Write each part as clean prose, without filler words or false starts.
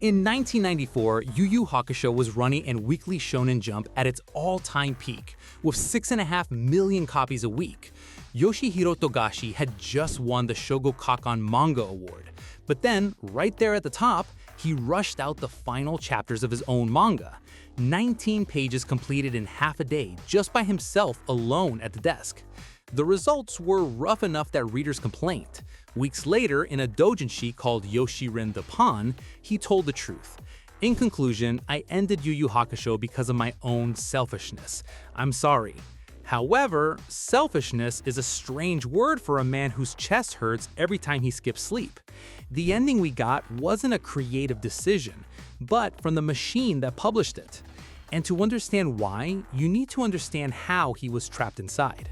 In 1994, Yu Yu Hakusho was running in Weekly Shōnen Jump at its all-time peak, with 6.5 million copies a week. Yoshihiro Togashi had just won the Shogokakan Manga Award. But then, right there at the top, he rushed out the final chapters of his own manga. 19 pages completed in half a day, just by himself alone at the desk. The results were rough enough that readers complained. Weeks later, in a dōjinshi called Yoshirin de Pon, he told the truth. In conclusion, I ended Yu Yu Hakusho because of my own selfishness. I'm sorry. However, selfishness is a strange word for a man whose chest hurts every time he skips sleep. The ending we got wasn't a creative decision, but from the machine that published it. And to understand why, you need to understand how he was trapped inside.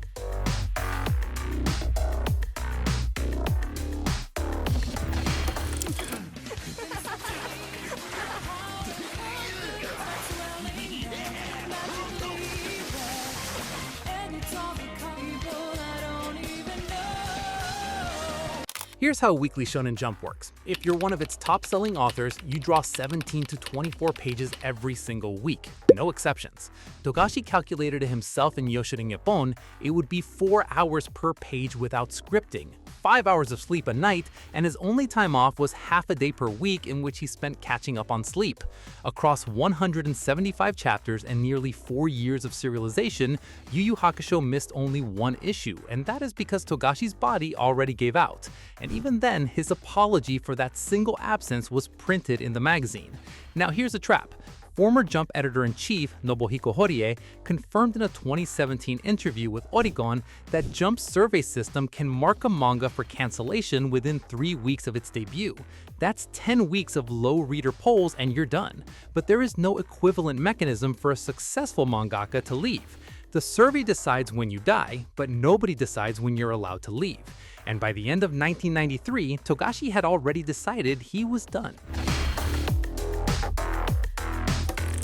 Here's how Weekly Shōnen Jump works. If you're one of its top-selling authors, you draw 17 to 24 pages every single week, no exceptions. Togashi calculated it himself in Yoshirin de Pon, it would be 4 hours per page without scripting, 5 hours of sleep a night, and his only time off was half a day per week in which he spent catching up on sleep. Across 175 chapters and nearly 4 years of serialization, Yu Yu Hakusho missed only one issue, and that is because Togashi's body already gave out. And even then, his apology for that single absence was printed in the magazine. Now here's a trap. Former Jump editor-in-chief Nobuhiko Horie confirmed in a 2017 interview with Oricon that Jump's survey system can mark a manga for cancellation within 3 weeks of its debut. That's 10 weeks of low reader polls and you're done. But there is no equivalent mechanism for a successful mangaka to leave. The survey decides when you die, but nobody decides when you're allowed to leave. And by the end of 1993, Togashi had already decided he was done.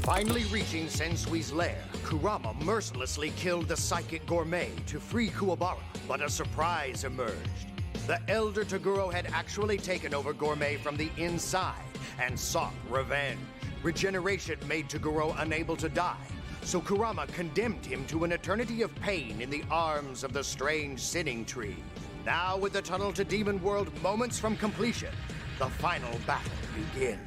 Finally reaching Sensui's lair, Kurama mercilessly killed the psychic gourmet to free Kuwabara, but a surprise emerged. The elder Toguro had actually taken over Gourmet from the inside and sought revenge. Regeneration made Toguro unable to die, so Kurama condemned him to an eternity of pain in the arms of the strange sinning tree. Now, with the tunnel to Demon World moments from completion, the final battle begins.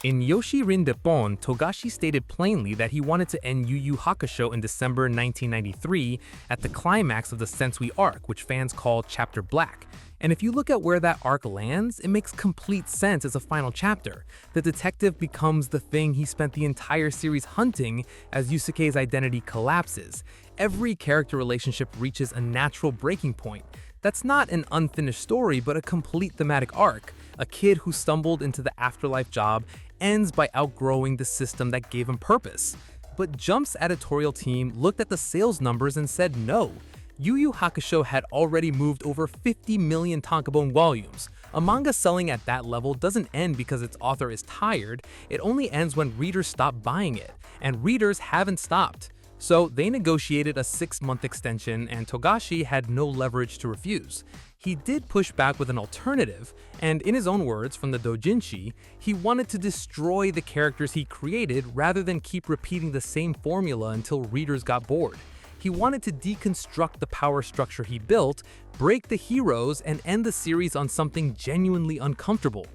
In Yoshirin de Pon, Togashi stated plainly that he wanted to end Yu Yu Hakusho in December 1993 at the climax of the Sensui arc, which fans call Chapter Black. And if you look at where that arc lands, it makes complete sense as a final chapter. The detective becomes the thing he spent the entire series hunting as Yusuke's identity collapses. Every character relationship reaches a natural breaking point. That's not an unfinished story, but a complete thematic arc. A kid who stumbled into the afterlife job ends by outgrowing the system that gave him purpose. But Jump's editorial team looked at the sales numbers and said no. Yu Yu Hakusho had already moved over 50 million tankōbon volumes. A manga selling at that level doesn't end because its author is tired, it only ends when readers stop buying it, and readers haven't stopped. So they negotiated a 6-month extension, and Togashi had no leverage to refuse. He did push back with an alternative, and in his own words from the dōjinshi, he wanted to destroy the characters he created rather than keep repeating the same formula until readers got bored. He wanted to deconstruct the power structure he built, break the heroes, and end the series on something genuinely uncomfortable.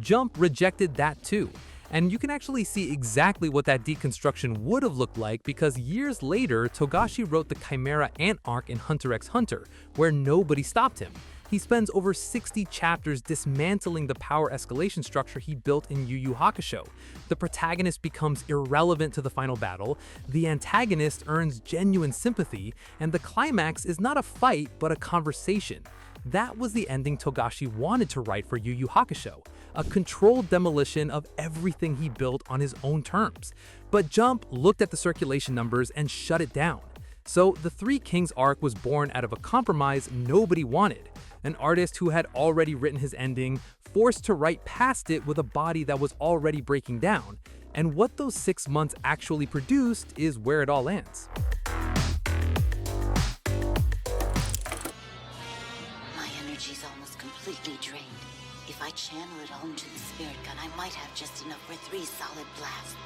Jump rejected that too. And you can actually see exactly what that deconstruction would have looked like because years later, Togashi wrote the Chimera Ant arc in Hunter x Hunter, where nobody stopped him. He spends over 60 chapters dismantling the power escalation structure he built in Yu Yu Hakusho. The protagonist becomes irrelevant to the final battle, the antagonist earns genuine sympathy, and the climax is not a fight but a conversation. That was the ending Togashi wanted to write for Yu Yu Hakusho, a controlled demolition of everything he built on his own terms. But Jump looked at the circulation numbers and shut it down. So the Three Kings arc was born out of a compromise nobody wanted. An artist who had already written his ending, forced to write past it with a body that was already breaking down. And what those 6 months actually produced is where it all ends. My energy's almost completely drained. If I I channel it all into the spirit gun, I might have just enough for 3 solid blasts.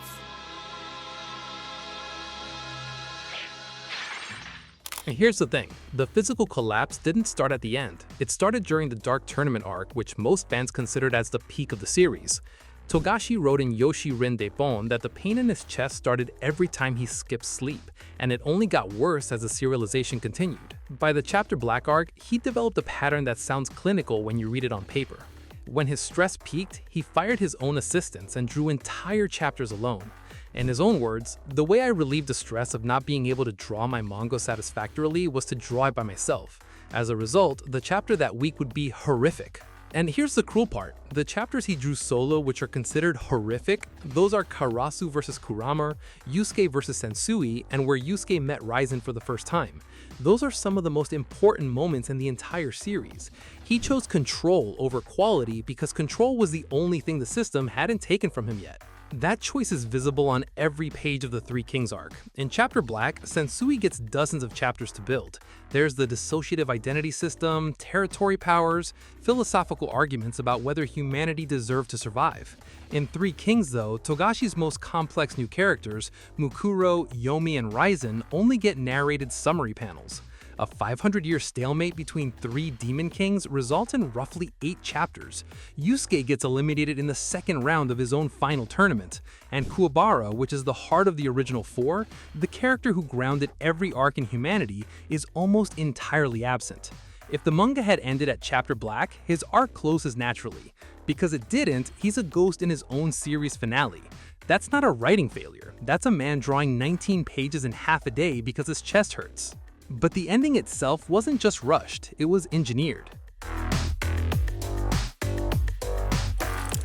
And here's the thing, the physical collapse didn't start at the end. It started during the Dark Tournament arc, which most fans considered as the peak of the series. Togashi wrote in Yoshirin de Pon that the pain in his chest started every time he skipped sleep, and it only got worse as the serialization continued. By the Chapter Black arc, he developed a pattern that sounds clinical when you read it on paper. When his stress peaked, he fired his own assistants and drew entire chapters alone. In his own words, the way I relieved the stress of not being able to draw my manga satisfactorily was to draw it by myself. As a result, the chapter that week would be horrific. And here's the cruel part, the chapters he drew solo which are considered horrific, those are Karasu vs Kurama, Yusuke vs Sensui, and where Yusuke met Raizen for the first time. Those are some of the most important moments in the entire series. He chose control over quality because control was the only thing the system hadn't taken from him yet. That choice is visible on every page of the Three Kings arc. In Chapter Black, Sensui gets dozens of chapters to build. There's the dissociative identity system, territory powers, philosophical arguments about whether humanity deserved to survive. In Three Kings though, Togashi's most complex new characters, Mukuro, Yomi, and Raizen only get narrated summary panels. A 500-year stalemate between 3 demon kings results in roughly 8 chapters. Yusuke gets eliminated in the second round of his own final tournament. And Kuwabara, which is the heart of the original 4, the character who grounded every arc in humanity, is almost entirely absent. If the manga had ended at Chapter Black, his arc closes naturally. Because it didn't, he's a ghost in his own series finale. That's not a writing failure. That's a man drawing 19 pages in half a day because his chest hurts. But the ending itself wasn't just rushed, it was engineered.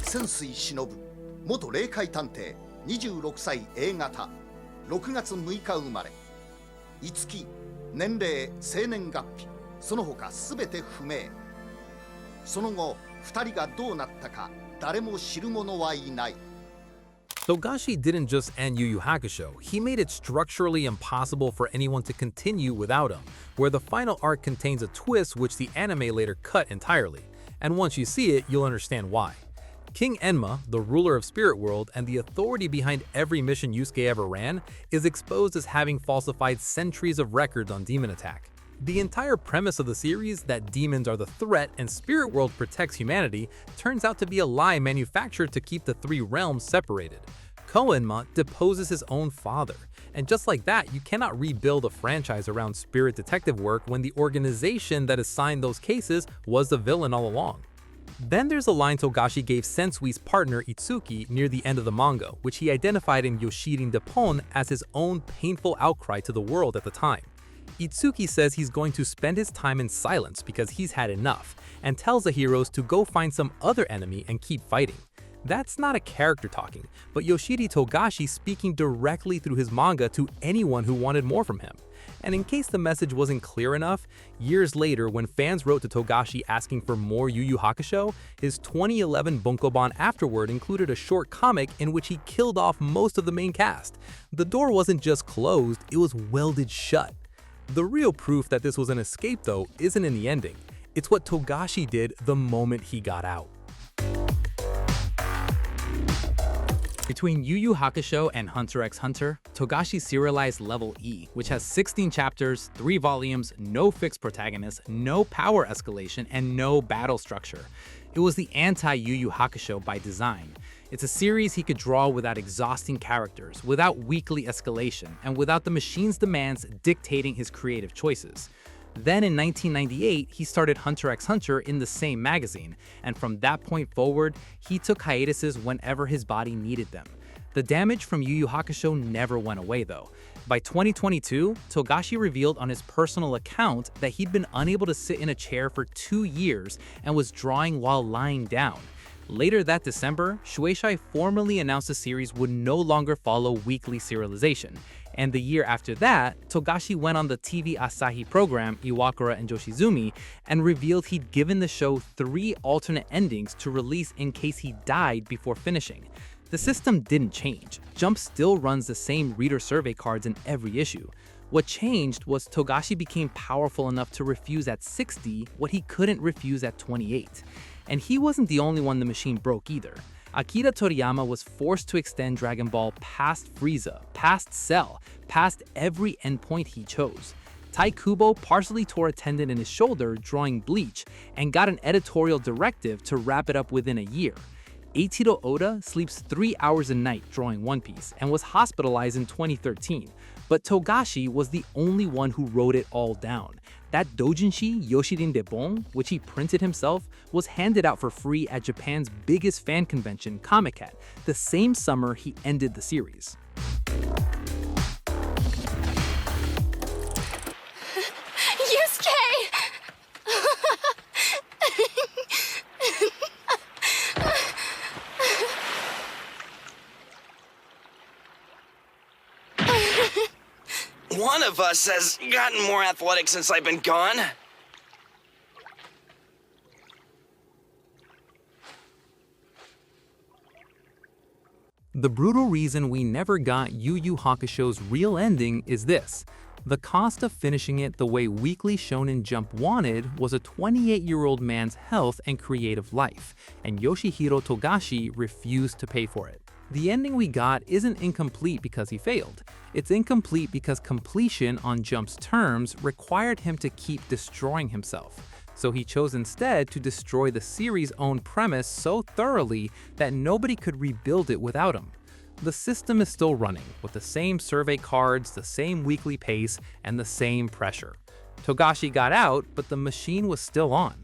Sensui Shinobu, 元霊界探偵、26歳 A 型、6月6日生まれ。いつき、年齢、生年月日、その他すべて不明。その後、2人がどうなったか、誰も知る者はいない。Togashi didn't just end Yu Yu Hakusho, he made it structurally impossible for anyone to continue without him, where the final arc contains a twist which the anime later cut entirely. And once you see it, you'll understand why. King Enma, the ruler of Spirit World and the authority behind every mission Yusuke ever ran, is exposed as having falsified centuries of records on demon attack. The entire premise of the series, that demons are the threat and Spirit World protects humanity, turns out to be a lie manufactured to keep the 3 realms separated. Koenma deposes his own father, and just like that, you cannot rebuild a franchise around spirit detective work when the organization that assigned those cases was the villain all along. Then there's a line Togashi gave Sensui's partner Itsuki near the end of the manga, which he identified in Yoshirin de Pon as his own painful outcry to the world at the time. Itsuki says he's going to spend his time in silence because he's had enough, and tells the heroes to go find some other enemy and keep fighting. That's not a character talking, but Yoshihiro Togashi speaking directly through his manga to anyone who wanted more from him. And in case the message wasn't clear enough, years later when fans wrote to Togashi asking for more Yu Yu Hakusho, his 2011 Bunkobon Afterward included a short comic in which he killed off most of the main cast. The door wasn't just closed, it was welded shut. The real proof that this was an escape though isn't in the ending. It's what Togashi did the moment he got out. Between Yu Yu Hakusho and Hunter x Hunter, Togashi serialized Level E, which has 16 chapters, 3 volumes, no fixed protagonist, no power escalation, and no battle structure. It was the anti-Yu Yu Hakusho by design. It's a series he could draw without exhausting characters, without weekly escalation, and without the machine's demands dictating his creative choices. Then in 1998, he started Hunter x Hunter in the same magazine, and from that point forward, he took hiatuses whenever his body needed them. The damage from Yu Yu Hakusho never went away though. By 2022, Togashi revealed on his personal account that he'd been unable to sit in a chair for 2 years and was drawing while lying down. Later that December, Shueisha formally announced the series would no longer follow weekly serialization. And the year after that, Togashi went on the TV Asahi program Iwakura and Joshizumi and revealed he'd given the show 3 alternate endings to release in case he died before finishing. The system didn't change. Jump still runs the same reader survey cards in every issue. What changed was Togashi became powerful enough to refuse at 60 what he couldn't refuse at 28. And he wasn't the only one the machine broke either. Akira Toriyama was forced to extend Dragon Ball past Frieza, past Cell, past every endpoint he chose. Tai Kubo partially tore a tendon in his shoulder drawing Bleach and got an editorial directive to wrap it up within a year. Eiichiro Oda sleeps 3 hours a night drawing One Piece and was hospitalized in 2013, but Togashi was the only one who wrote it all down. That dōjinshi, Yoshirin de Pon, which he printed himself, was handed out for free at Japan's biggest fan convention, Comic-Con, the same summer he ended the series. One of us has gotten more athletic since I've been gone. The brutal reason we never got Yu Yu Hakusho's real ending is this. The cost of finishing it the way Weekly Shōnen Jump wanted was a 28-year-old man's health and creative life, and Yoshihiro Togashi refused to pay for it. The ending we got isn't incomplete because he failed. It's incomplete because completion on Jump's terms required him to keep destroying himself. So he chose instead to destroy the series' own premise so thoroughly that nobody could rebuild it without him. The system is still running, with the same survey cards, the same weekly pace, and the same pressure. Togashi got out, but the machine was still on.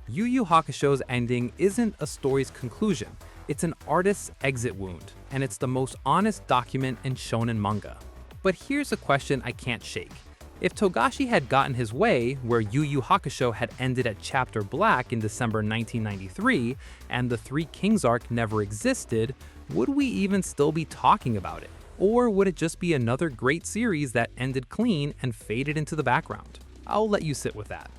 Yu Yu Hakusho's ending isn't a story's conclusion. It's an artist's exit wound, and it's the most honest document in shonen manga. But here's a question I can't shake. If Togashi had gotten his way, where Yu Yu Hakusho had ended at Chapter Black in December 1993, and the Three Kings arc never existed, would we even still be talking about it? Or would it just be another great series that ended clean and faded into the background? I'll let you sit with that.